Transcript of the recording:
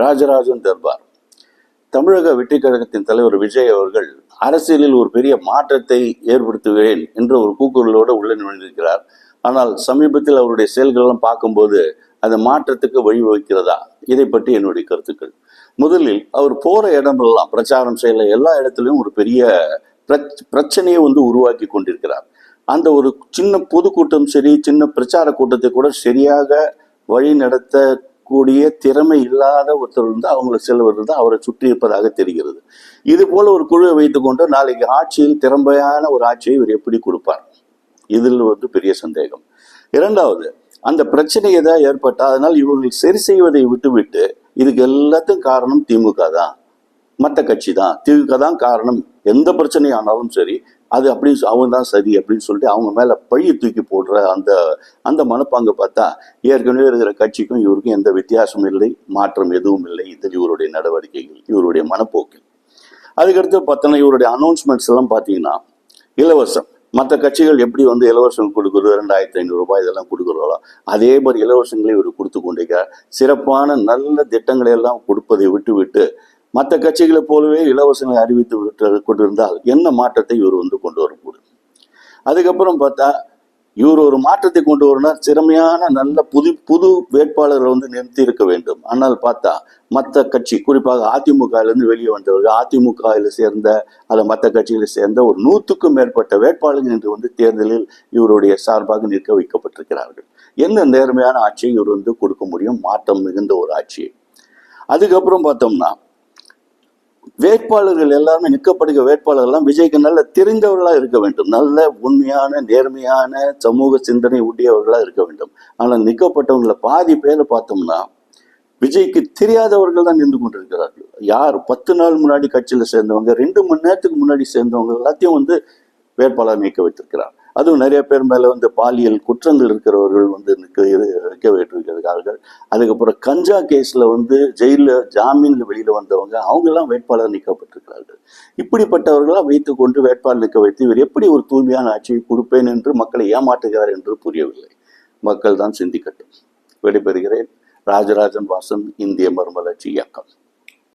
ராஜராஜன் தர்பார். தமிழக வெற்றி கழகத்தின் தலைவர் விஜய் அவர்கள் அரசியலில் ஒரு பெரிய மாற்றத்தை ஏற்படுத்துகிறேன் என்ற ஒரு கூக்குரலோடு உள்ள நுழைந்திருக்கிறார். ஆனால் சமீபத்தில் அவருடைய செயல்களெல்லாம் பார்க்கும்போது அந்த மாற்றத்துக்கு வழிவகுக்கிறதா? இதை பற்றி என்னுடைய கருத்துக்கள். முதலில் அவர் போற இடமெல்லாம் பிரச்சாரம் செய்யல, எல்லா இடத்துலையும் ஒரு பெரிய பிரச்சனையை உருவாக்கி கொண்டிருக்கிறார். அந்த ஒரு சின்ன பொதுக்கூட்டம் சரி, சின்ன பிரச்சார கூட்டத்தை கூட சரியாக வழி நடத்தக்கூடிய திறமை இல்லாத ஒருத்தர் அவங்களை செல்வது தான் அவரை சுற்றி இருப்பதாக தெரிகிறது. இது போல ஒரு குழுவை வைத்துக்கொண்டு நாளைக்கு ஆட்சியில் திறமையான ஒரு ஆட்சியை இவர் எப்படி கொடுப்பார்? இதில் பெரிய சந்தேகம். இரண்டாவது, அந்த பிரச்சனை ஏதாவது ஏற்பட்டால் அதனால் இவர்கள் சரி செய்வதை விட்டுவிட்டு இதுக்கு எல்லாத்துக்கும் காரணம் திமுக தான், மற்ற கட்சி தான், திமுக தான் காரணம், எந்த பிரச்சனையானாலும் சரி அது அப்படி அவங்க தான் சரி அப்படின்னு சொல்லிட்டு அவங்க மேல பழியை தூக்கி போடுற அந்த மனப்பாங்க பார்த்தா ஏற்கனவே இருக்கிற கட்சிக்கும் இவருக்கும் எந்த வித்தியாசமும் இல்லை, மாற்றம் எதுவும் இல்லை. இதில் இவருடைய நடவடிக்கைகள், இவருடைய மனப்போக்கு. அதுக்கடுத்து பார்த்தோன்னா இவருடைய அனௌன்ஸ்மெண்ட்ஸ் எல்லாம் பார்த்தீங்கன்னா இலவசம். மற்ற கட்சிகள் எப்படி இலவசம் கொடுக்குறது, 2500 ரூபாய் இதெல்லாம் கொடுக்குறோம், அதே மாதிரி இலவசங்களை இவர் கொடுத்து கொண்டிருக்கிறார். சிறப்பான நல்ல திட்டங்களை எல்லாம் கொடுப்பதை விட்டு மற்ற கட்சிகளை போலவே இலவசங்களை அறிவித்து விட்டு கொண்டிருந்தால் என்ன மாற்றத்தை இவர் கொண்டு வரக்கூடும்? அதுக்கப்புறம் பார்த்தா இவர் ஒரு மாற்றத்தை கொண்டு வரணும், திறமையான நல்ல புது வேட்பாளரை நிறுத்தி இருக்க வேண்டும். ஆனால் பார்த்தா மற்ற கட்சி, குறிப்பாக அதிமுகவிலிருந்து வெளியே வந்தவர்கள், அதிமுகவில் சேர்ந்த அல்ல மற்ற கட்சிகளை சேர்ந்த ஒரு 100க்கும் மேற்பட்ட வேட்பாளர்கள் என்று தேர்தலில் இவருடைய சார்பாக நிற்க வைக்கப்பட்டிருக்கிறார்கள். என்ன நேர்மையான ஆட்சியை இவர் கொடுக்க முடியும்? மாற்றம் மிகுந்த ஒரு ஆட்சியை. அதுக்கப்புறம் பார்த்தோம்னா வேட்பாளர்கள் எல்லாருமே நிற்கப்படுகிற வேட்பாளர்கள்லாம் விஜய்க்கு நல்ல தெரிந்தவர்களா இருக்க வேண்டும், நல்ல உண்மையான நேர்மையான சமூக சிந்தனை உடையவர்களா இருக்க வேண்டும். ஆனால் நிற்கப்பட்டவங்களை பாதி பேரை பார்த்தோம்னா விஜய்க்கு தெரியாதவர்கள் தான் நின்று கொண்டிருக்கிறார்கள். யார் 10 நாள் முன்னாடி கட்சியில சேர்ந்தவங்க, 2 மணி நேரத்துக்கு முன்னாடி சேர்ந்தவங்க எல்லாத்தையும் வேட்பாளர் நீக்க வைத்திருக்கிறார். அதுவும் நிறைய பேர் மேல பாலியல் குற்றங்கள் இருக்கிறவர்கள் நிற்க வைத்திருக்கிறார்கள். அதுக்கப்புறம் கஞ்சா கேஸ்ல ஜெயில ஜாமீன்ல வெளியில வந்தவங்க அவங்க எல்லாம் வேட்பாளர் நீக்கப்பட்டிருக்கிறார்கள். இப்படிப்பட்டவர்களாம் வைத்துக்கொண்டு வேட்பாளர் நிற்க வைத்து இவர் எப்படி ஒரு தூய்மையான ஆட்சியை கொடுப்பேன் என்று மக்களை ஏமாற்றுகிறார் என்று புரியவில்லை. மக்கள் தான் சிந்திக்கட்டும். விடைபெறுகிறேன். ராஜராஜன் வாசன், இந்திய மறுமலர்ச்சி இயக்கம்.